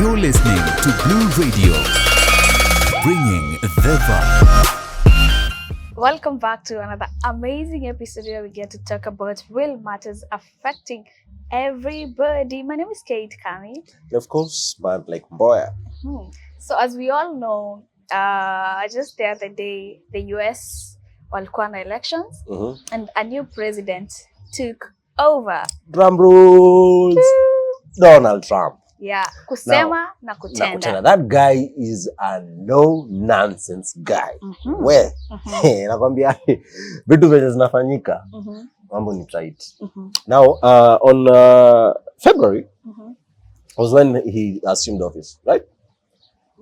You're listening to Blue Radio, bringing the vibe. Welcome back to another amazing episode where we get to talk about real matters affecting everybody. My name is Kate Kami. Of course, but like Boya. So as we all know, just the other day, the US walikuwa na elections and a new president took over. Drum rolls. Donald Trump. Yeah, kusema na kutenda. That guy is a no-nonsense guy. Well, nakwambia vitu venye zinafanyika. Mambo ni tight. Now, on February was when he assumed office, right?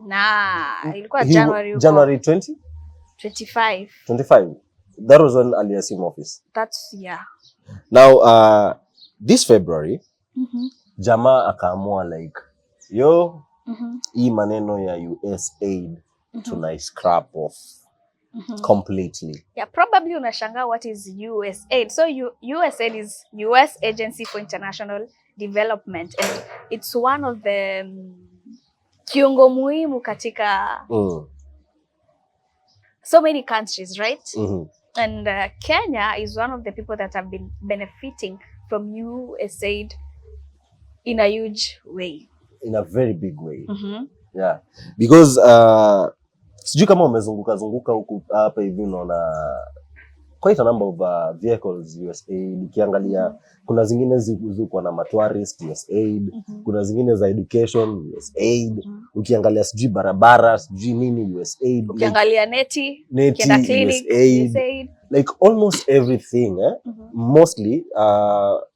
Nah, ilikuwa January. January 20? 25. 25. That was when Ali assumed office. That's, yeah. Now, this February, jamaa akaamua like, yo, hii maneno ya USAID tuna scrap off completely. Yeah, probably unashangaa what is USAID. So USAID is US Agency for International Development, and it's one of the kiungo muhimu katika so many countries, right? And Kenya is one of the people that have been benefiting from USAID in a huge way. In a very big way. Yeah. Because sijui kama umezunguka huku hapa hivi unaona quite a number of vehicles USAID. Ukiangalia kuna zingine ziko na tourist USAID, kuna zingine za education USAID, ukiangalia sijui barabara sijui nini USAID, ukiangalia neti kienda clinic USAID, like almost everything mostly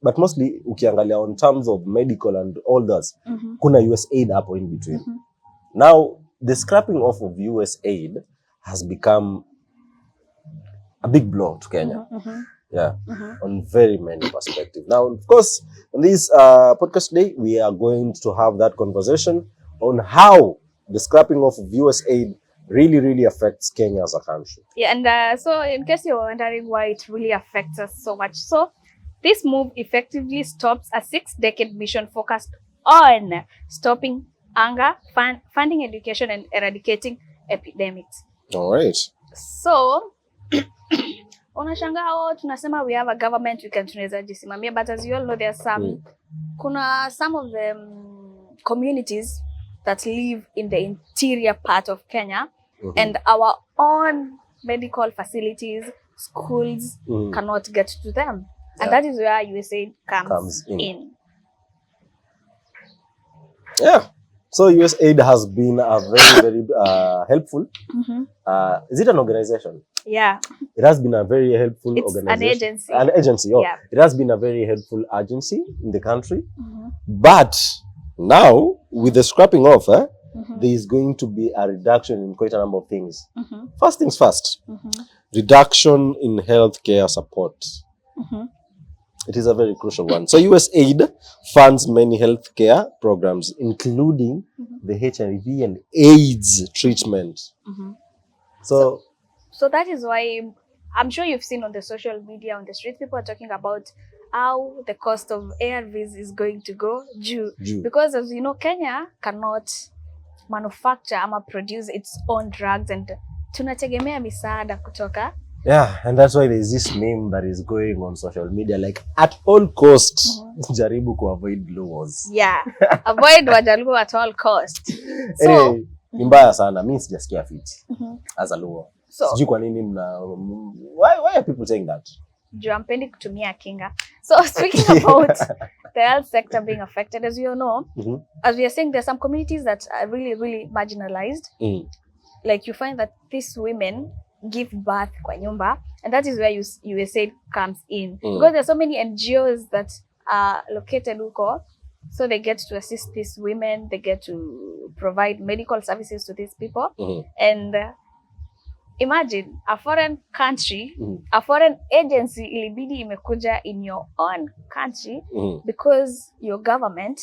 but mostly ukiangalia on terms of medical and all that kuna USAID hapo in between. Now the scrapping off of USAID has become a big blow to Kenya. Yeah, on very many perspectives. Now, of course, on this podcast today, we are going to have that conversation on how the scrapping off of USAID really affects Kenya as a country. Yeah, and so in case you're wondering why it really affects us so much, so this move effectively stops a 6-decade mission focused on stopping hunger, funding education, and eradicating epidemics. All right. So, unashangaa tunasema we have a government, we can tunaweza jisimamia, but as you all know, there are some of the communities that live in the interior part of Kenya, and our own medical facilities, schools cannot get to them. And that is where USAID comes in. Yeah. So USAID has been a very helpful. Is it an organization? Yeah. It has been a very helpful organization. An agency. An agency, yeah. It has been a very helpful agency in the country. But now, with the scrapping off, there is going to be a reduction in quite a number of things. First things first, reduction in healthcare support. It is a very crucial one. So USAID funds many healthcare programs, including the HIV and AIDS treatment. So that is why I'm sure you've seen on the social media, on the street, people are talking about how the cost of ARVs is going to go due. Because as you know, Kenya cannot manufacture or produce its own drugs, and tunategemea misaada kutoka. Yeah, and that's why there's this meme that is going on social media, like at all costs, jaribu ku avoid laws. Yeah, avoid wajaluo at all costs. So, anyway, mbaya sana, mimi sijasikia fit as a law. So, sijui kwa nini why are people saying that? Hampendi kutumia kinga. So speaking about the health sector being affected, as you all know, as we are saying, there are some communities that are really marginalized. Like you find that these women give birth kwa nyumba, and that is where USAID comes in. Because there are so many NGOs that are located huko, so they get to assist these women, they get to provide medical services to these people. And imagine a foreign country, a foreign agency ilibidi imekuja in your own country because your government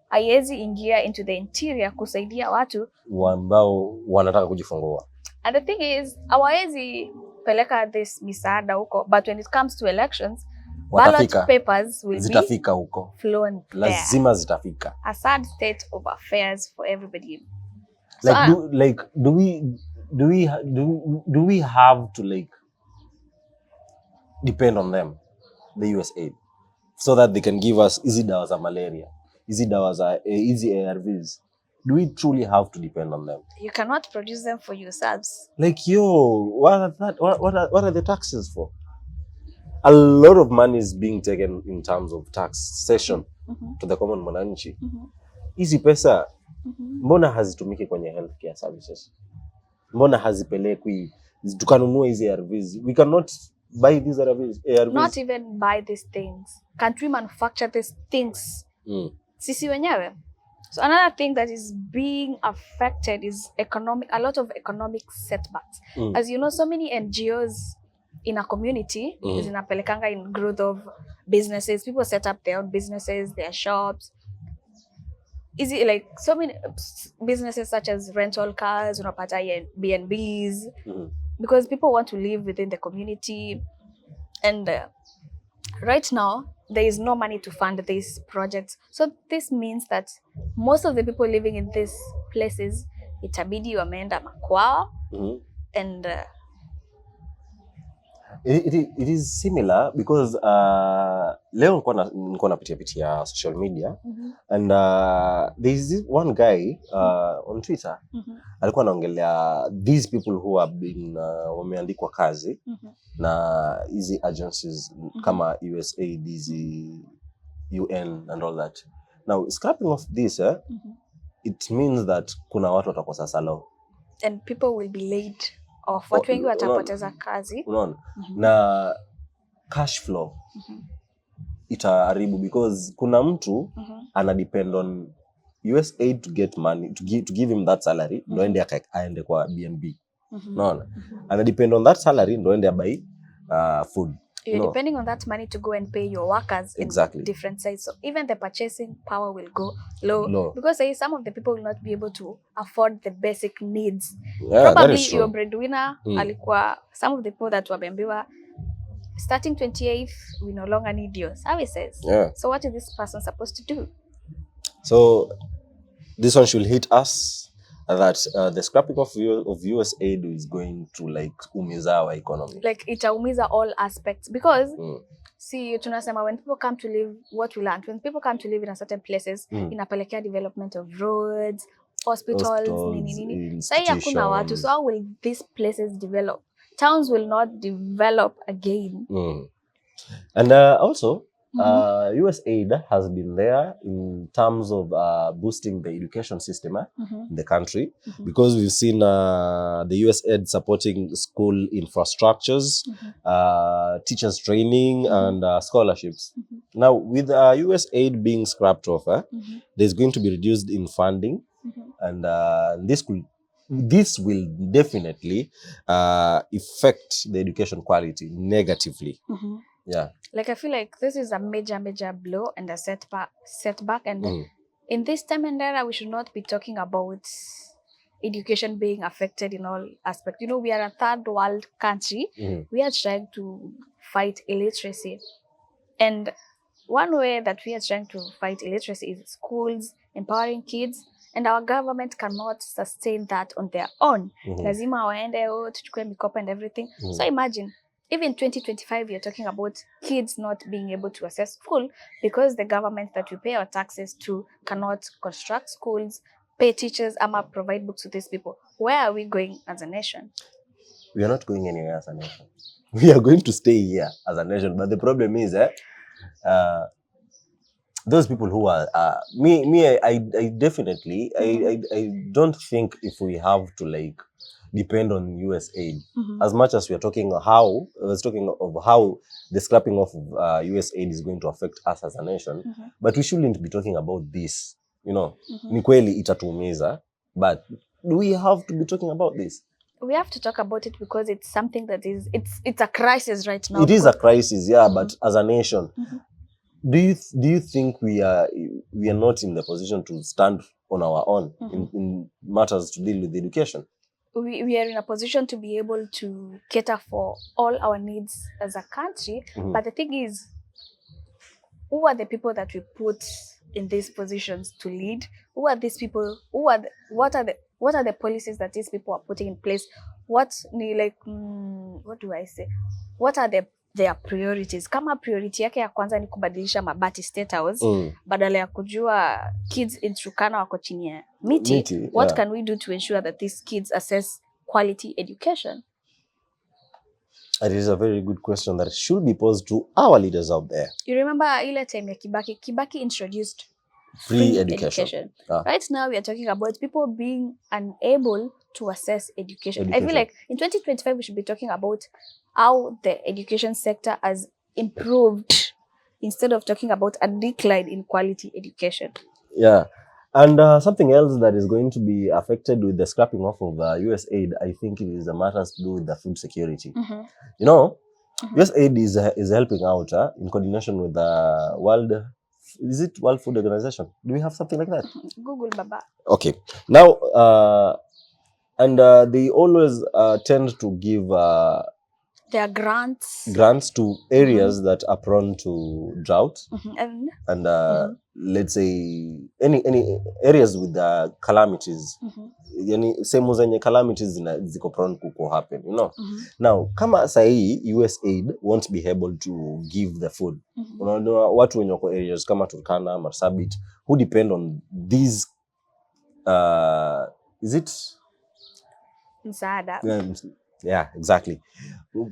haiwezi ingia into the interior kusaidia watu ambao wanataka kujifungua. And the thing is, hawawezi peleka this misaada huko, but when it comes to elections, ballot papers will zitafika huko. Flown Lazima zitafika. A sad state of affairs for everybody. Like, do we have to like depend on them, the USAID, so that they can give us easy dawa za malaria, easy dawa za easy ARVs? Do we truly have to depend on them? You cannot produce them for yourselves. Like, what are the taxes for? A lot of money is being taken in terms of taxation to the common mwananchi. Hizi pesa mbona hazitumiki kwenye healthcare services? Mbona hazipelekwi tukanunua hizi ARVs? We cannot buy these ARVs. Not even buy these things. Can't we manufacture these things? Sisi wenyewe. So another thing that is being affected is a lot of economic setbacks. As you know, so many NGOs in a community zinapelekanga in growth of businesses. People set up their own businesses, their shops. Is it like so many businesses such as rental cars, unapata B&Bs, because people want to live within the community. And right now, there is no money to fund these projects. So this means that most of the people living in these places, itabidi wameenda makwao. And it is similar because leo nilikuwa napitia social media and there is this one guy on Twitter alikuwa anaongelea these people who have been wameandikwa kazi na hizi agencies kama USAID, hizi UN and all that. Now scrapping of this it means that kuna watu watakosa salo and people will be laid off. Watu wengi watapoteza kazi. Unaona? Na cash flow itaharibu because kuna mtu ana depend on USAID to get money, to give him that salary, ndo aende kwa B&B. Unaona? Ana depend on that salary ndo aende buy food. You're depending on that money to go and pay your workers in different sites. So even the purchasing power will go low. Because some of the people will not be able to afford the basic needs. Yeah, probably your breadwinner, alikuwa, some of the people that wabembiwa, starting 28th, we no longer need your services. Yeah. So what is this person supposed to do? So this one should hit us that the scrapping of USAID is going to like umiza our economy. Like itaumiza all aspects because see, tunasema when people come to live, what we learned, when people come to live in a certain places, inapelekea development of roads, hospitals, nini. Sai hakuna watu, so how will these places develop? Towns will not develop again. And also, USAID has been there in terms of boosting the education system in the country because we've seen the USAID supporting school infrastructures, teachers training, and scholarships. Now, with USAID being scrapped off, there's going to be reduced in funding, and this will definitely affect the education quality negatively. Yeah. Like I feel like this is a major blow and a setback. And in this time and era, we should not be talking about education being affected in all aspects. You know, we are a third world country. We are trying to fight illiteracy. And one way that we are trying to fight illiteracy is schools, empowering kids. And our government cannot sustain that on their own. Lazima waende tuchukue mikopo and everything. So imagine, even 2025, you're talking about kids not being able to access school because the government that we pay our taxes to cannot construct schools, pay teachers, ama provide books to these people. Where are we going as a nation? We are not going anywhere as a nation. We are going to stay here as a nation. But the problem is, those people who are I definitely I don't think if we have to like depend on USAID as much as we are talking of how the scrapping of USAID is going to affect us as a nation, but we shouldn't be talking about this, you know. Ni kweli itatuumiza, but do we have to be talking about this? We have to talk about it because it's something that is it's a crisis right now. It is a crisis, yeah, but as a nation, do you think we are not in the position to stand on our own in matters to deal with education? We are in a position to be able to cater for all our needs as a country, but the thing is, who are the people that we put in these positions to lead? Who are these people? What are the policies that these people are putting in place? What do I say? What are their priorities? Kama priority yake ya kwanza ni kubadilisha mabati State House, badala ya kujua kids in Turkana wako chini ya miti, what can we do to ensure that these kids access quality education? It is a very good question that should be posed to our leaders out there. You remember ile time ya Kibaki introduced free education. Right now we are talking about people being unable to access education. I feel like in 2025 we should be talking about how the education sector has improved instead of talking about a decline in quality education. Yeah. And something else that is going to be affected with the scrapping off of USAID, I think it is a matter to do with the food security. You know, USAID is helping out in coordination with the World Food Organization? Do we have something like that? Google, Baba. Okay. Now, they always tend to give their grants to areas that are prone to drought and let's say any areas with calamities. Yani sehemu zenye calamities ziko prone to happen, you know. Now kama sahi USAID won't be able to give the food. Unaona watu wenye wako areas kama Turkana, Marsabit who depend on these is it msaada? Yeah, exactly.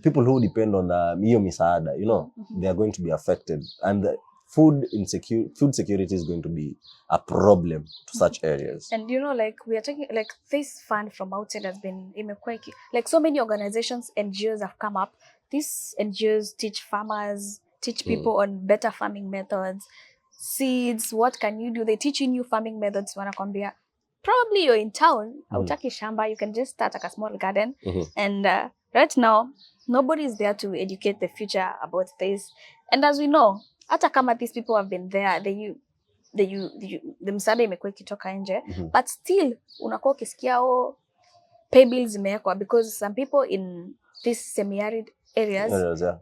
People who depend on hiyo misaada, you know, they are going to be affected, and the food security is going to be a problem to such areas. And you know, like we are talking, like this fund from outside has been like so many organizations, NGOs have come up. These NGOs teach farmers, teach people on better farming methods, seeds. What can you do? They teach you new farming methods. Wanakwambia, probably you're in town, hautaki shamba, you can just start like a small garden. And right now, nobody is there to educate the future about this. And as we know, hata kama these people have been there, the msaada imekuwa ikitoka nje, but still unakuwa ukisikia pay bills imewekwa because some people in this semi-arid areas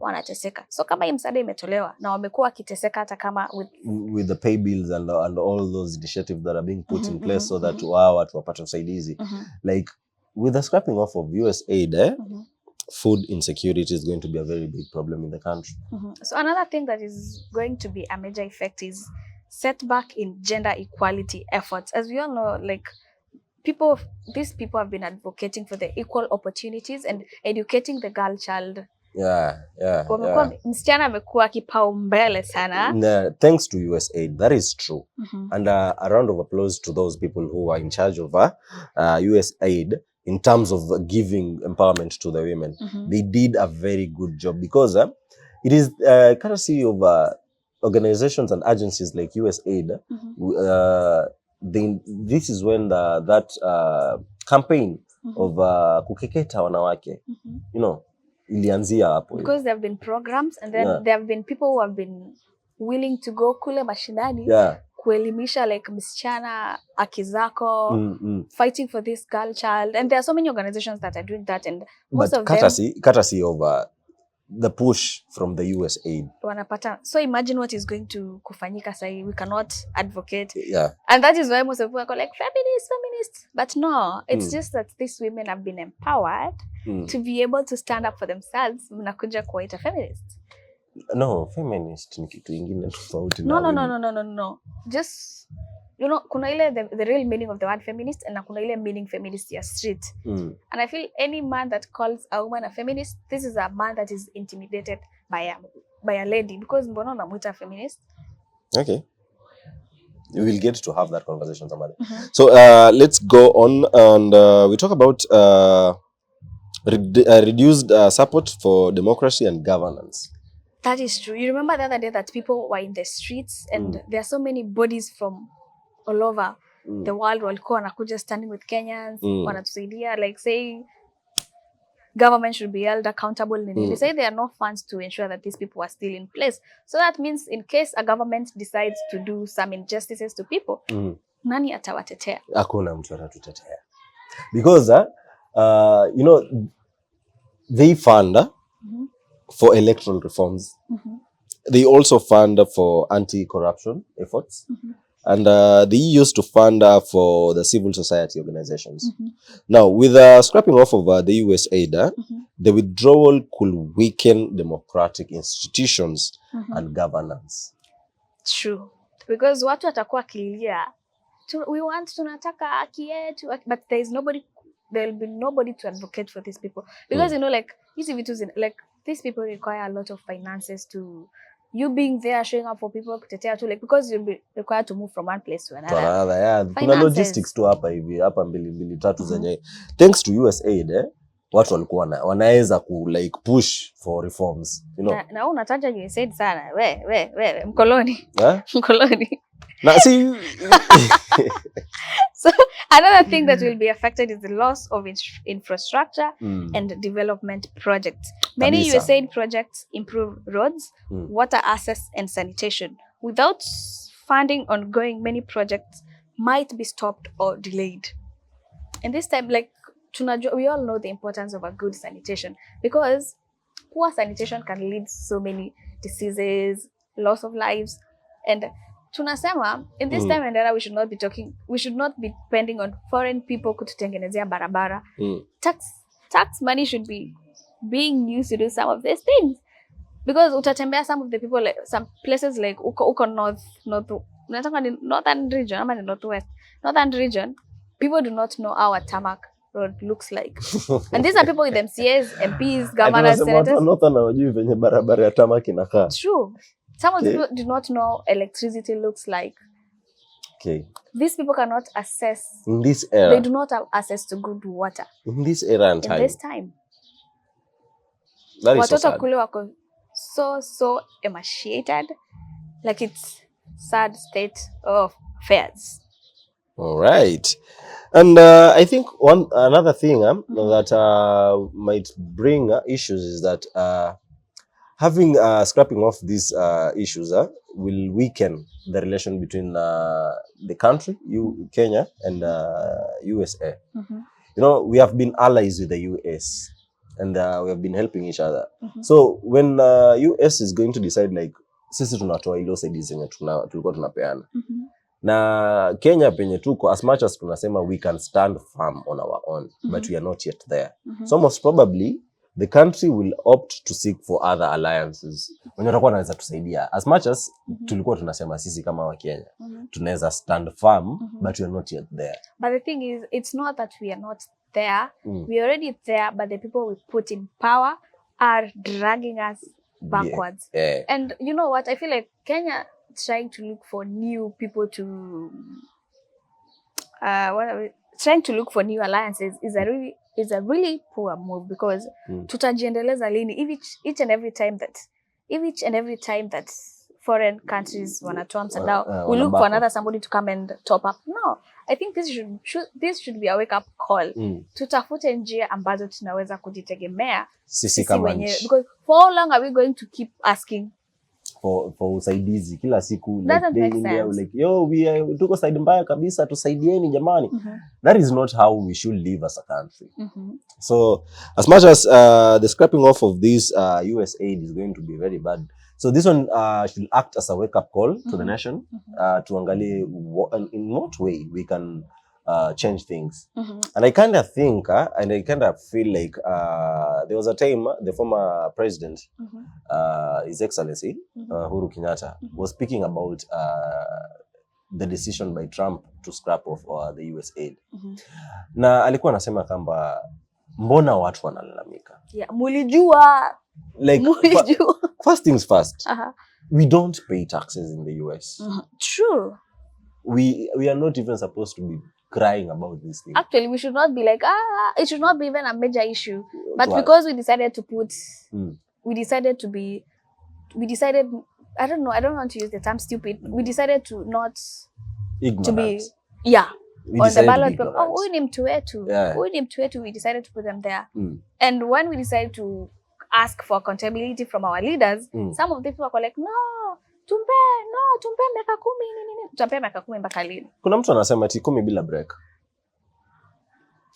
wanateseka. So kama hii msaada imetolewa na wamekuwa wakiteseka hata kama with the pay bills and all those initiatives that are being put in place so that watu wapate usaidizi. Like with the scrapping off of USAID, food insecurity is going to be a very big problem in the country. So another thing that is going to be a major effect is setback in gender equality efforts. As we all know, like these people have been advocating for the equal opportunities and educating the girl child. Msichana amekuwa kipaumbele sana. Thanks to USAID, that is true. And a round of applause to those people who are in charge of USAID in terms of giving empowerment to the women. They did a very good job because it is courtesy of organizations and agencies like USAID. This is when that campaign of kukeketa wanawake, you know, ilianzia hapo. Because there have been programs and then there have been people who have been willing to go kule mashinani kuelimisha like msichana haki zako, fighting for this girl child, and there are so many organizations that are doing that, and most of them courtesy of the push from the USAID. Wanapata. So imagine what is going to kufanyika sahi. We cannot advocate. And that is why most of people are like feminists. But no, it's just that these women have been empowered to be able to stand up for themselves. Mnakuja kuwaita feminists. No, feminist ni kitu ingine tofauti. No. Just, you know, kuna ile the real meaning of the word feminist and kuna ile meaning feminist ya street. And I feel any man that calls a woman a feminist, this is a man that is intimidated by a lady, because mbona unamuita feminist? Okay. We will get to have that conversation somebody. So let's go on and we talk about reduced support for democracy and governance. That is true. You remember the other day that people were in the streets and there are so many bodies from all over the world walikuwa wanakuja standing with Kenyans, wanatusaidia, like saying government should be held accountable. They say there are no funds to ensure that these people are still in place. So that means in case a government decides to do some injustices to people, nani atawatetea? Hakuna mtu atatutetea. Because you know, they fund for electoral reforms. they also fund for anti-corruption efforts. And they used to fund for the civil society organizations. Now, with the scrapping off of the USAID, the withdrawal could weaken democratic institutions and governance. True. Because watu watakuwa kilia, tunataka haki yetu, but there will be nobody to advocate for these people. Because you know, like, these people require a lot of finances to you being there, showing up for people, kutetea tu, like, because you'll be required to move from one place to another. Yeah. Kuna logistics tu hapa hivi, hapa mbili tatu zenye. Thanks to USAID, watu walikuwa wanaweza ku like push for reforms, you know. Na unataja USAID sana. We, mkoloni. Mkoloni. Na see. So another thing that will be affected is the loss of infrastructure and development projects. Many USAID projects improve roads, water access, and sanitation. Without funding ongoing, many projects might be stopped or delayed. And this time, like, we all know the importance of a good sanitation, because poor sanitation can lead to so many diseases, loss of lives, and tunasema in this time and era we should not be depending on foreign people kututengenezea barabara. Tax money should be being used to do some of these things, because utatembea some of the people, like some places like uko northern region ama northern region, people do not know how a tarmac road looks like. And these are people with MCAs, MPs, governors, senators. Northern hawajui venye barabara ya tarmac inakaa. True. Some of the people do not know electricity looks like. Okay. These people cannot access. In this era. They do not have access to good water. In this era and time. In this time. That is so sad. Watoto kule wako so emaciated. Like, it's sad state of affairs. All right. And I think another thing that might bring issues is that having scrapping off these issues will weaken the relation between the country, Kenya, and USA. You know, we have been allies with the US, and we have been helping each other. So when US is going to decide, like, sisi tunatoa ilo saidi zenye tulikuwa tunapeana. Na Kenya penye tuko, as much as tunasema we can stand firm on our own, but we are not yet there. So most probably the country will opt to seek for other alliances. Wenye watakuwa wanaweza tusaidia. As much as tulikuwa tunasema sisi kama wa Kenya, tunaweza stand firm, but we are not yet there. But the thing is, it's not that we are not there. We are already there, but the people we put in power are dragging us backwards. Yeah. And you know what? I feel like Kenya is trying to look for new people to trying to look for new alliances is a really poor move, because tutajiendeleza lini each and every time that foreign countries wanatoa msandao, we look for another somebody to come and top up. No, I think this should be a wake up call. Tutafute njia ambazo tunaweza kujitegemea sisi kama wenyewe, because for how long are we going to keep asking for usaidizi kila siku? Like, yo, tuko side mbaya kabisa, tusaidieni jamani. That is not how we should live as a country. So as much as the scrapping off of this USAID is going to be very bad, so this one should act as a wake up call to the nation, to angalie in what way we can change things. And I kind of think and I kind of feel like there was a time the former president, His Excellency Uhuru Kenyatta, was speaking about the decision by Trump to scrap off the USAID. Na alikuwa anasema kwamba mbona watu wanalalamika? Yeah, mulijua. Like, first things first, we don't pay taxes in the US. True. We are not even supposed to be crying about this thing. Actually, we should not be like, it should not be even a major issue. But because we decided to put, we decided, I don't want to use the term stupid. We decided to not, ignorant. To be, on the ballot paper. Oh, huyu ni mtu wetu. We decided to put them there. And when we decided to ask for accountability from our leaders, some of the people were like, no, tumpe miaka 10 nini. Tumpe miaka 10 mpaka lini? Kuna mtu anasema ati 10 bila break.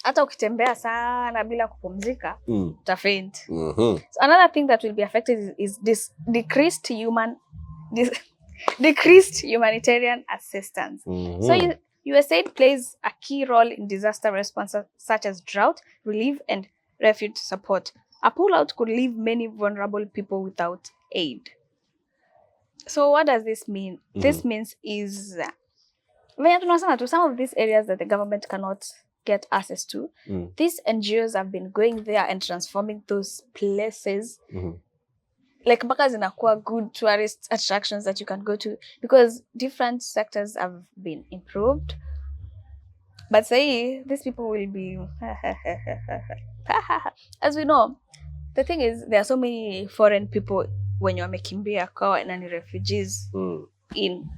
hata ukitembea sana bila kupumzika, utafaint. Mm-hmm. So another thing that will be affected is this decreased humanitarian assistance. Mm-hmm. So USAID plays a key role in disaster response such as drought relief and refugee support. A pullout could leave many vulnerable people without aid. So what does this mean? Mm-hmm. This means is some of these areas that the government cannot get access to, these NGOs have been going there and transforming those places. Mm-hmm. Like mpaka zinakuwa good tourist attractions that you can go to because different sectors have been improved. But say these people will be as we know, the thing is there are so many foreign people when you are wamekimbia kwa and refugees in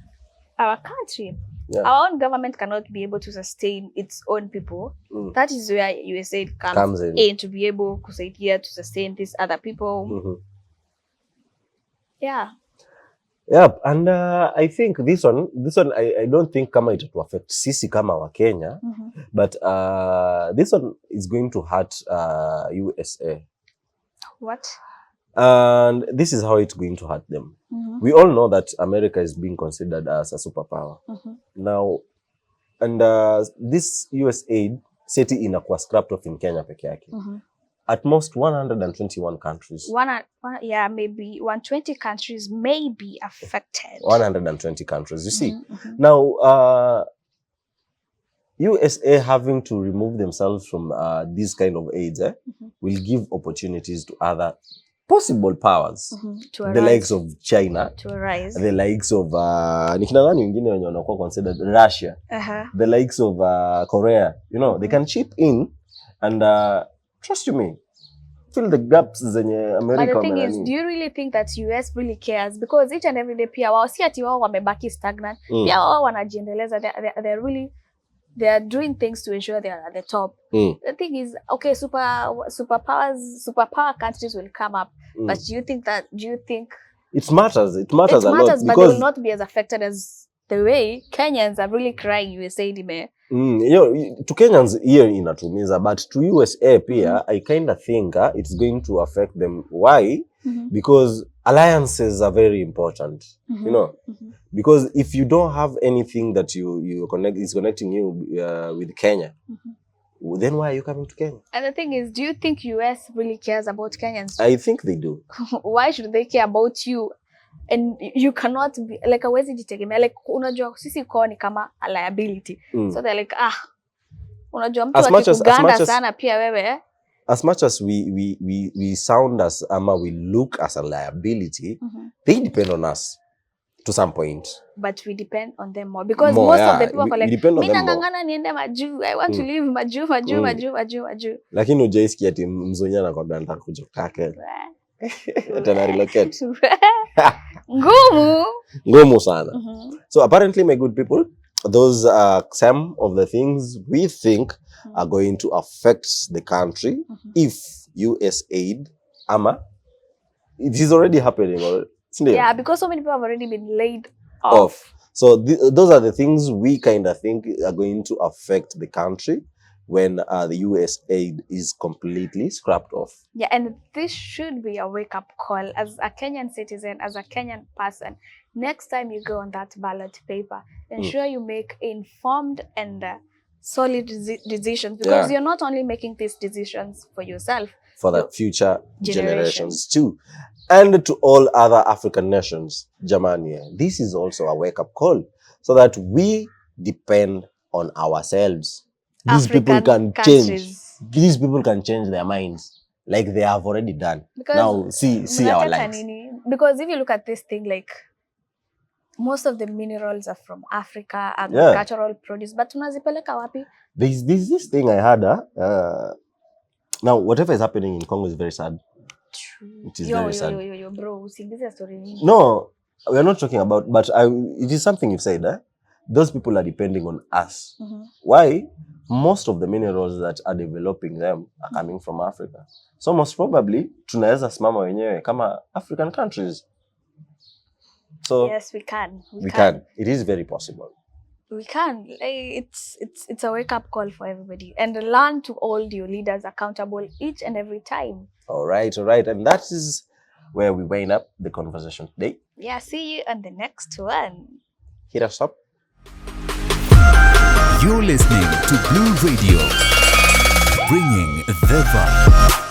our country. Yeah. Our own government cannot be able to sustain its own people. That is where USAID comes in to be able to sustain these other people. Mm-hmm. Yeah. Yep, and I think this one I don't think kama it will affect sisi kama wa Kenya, but this one is going to hurt USA. What? And this is how it's going to hurt them. We all know that America is being considered as a superpower. Now, and this USAID seti inakuwa scrapped off in Kenya peke yake. At most 121 countries. Maybe 120 countries may be affected. 120 countries, you see. Now, USA having to remove themselves from these kind of aids will give opportunities to other possible powers. The likes of China, the likes of considered Russia, the likes of Korea. You know, they can chip in and trust you me, fill the gaps zenye America. But the thing is, do you really think that US really cares? Because each and every day pia wao si ati wao wamebaki stagnant. Pia wao wanajiendeleza. They are doing things to ensure they are at the top. The thing is, okay, superpower countries will come up, but do you think it matters? It matters a lot, but they will not be as affected as the way Kenyans are really crying USAID me. You know, to Kenyans here inatumiza, but to USA pia, I kind of think it's going to affect them. Why? Because alliances are very important. You know, because if you don't have anything that you connect is connecting you with Kenya, then why are you coming to Kenya? And the thing is, do you think US really cares about Kenyans? I think they do. Why should they care about you? And you cannot be like hawezi jitegemea, like unajua sisi kwa ni kama a liability. So they're like unajua mtu akikuganda sana pia wewe. As much as we sound as we look as a liability, they depend on us to some point. But we depend on them more because most of the people are like, mimi nangangana niende majuu, I want to live majuu. Lakini hujaisikia ati mzonya anakwambia nataka kuja kake. Tena relocate. Ngumu sana. So apparently, my good people, those are some of the things we think are going to affect the country if USAID it is already happening. Yeah, because so many people have already been laid off. So those are the things we kind of think are going to affect the country when the USAID is completely scrapped off. Yeah, and this should be a wake-up call as a Kenyan citizen, as a Kenyan person. Next time you go on that ballot paper, ensure you make informed and solid decisions, because you're not only making these decisions for yourself, for the future generations too. And to all other African nations, Jamani, this is also a wake-up call so that we depend on ourselves. These people can change. These people can change their minds like they have already done. Because now see our lives. Because if you look at this thing, like most of the minerals are from Africa, agricultural produce, but tunazipeleka wapi? There's this thing I had. Now whatever is happening in Congo is very sad. True. It is very sad. Bro, this is a story. No, we are not talking about, but it is something you've said. Those people are depending on us. Why? Most of the minerals that are developing them are coming from Africa. So most probably, tunaweza simama wenyewe kama African countries. So yes, we can. We can. It is very possible. We can. It's a wake-up call for everybody. And learn to hold your leaders accountable each and every time. All right. And that is where we wind up the conversation today. Yeah, see you on the next one. Hit us up. You're listening to Blue Radio, bringing the vibe.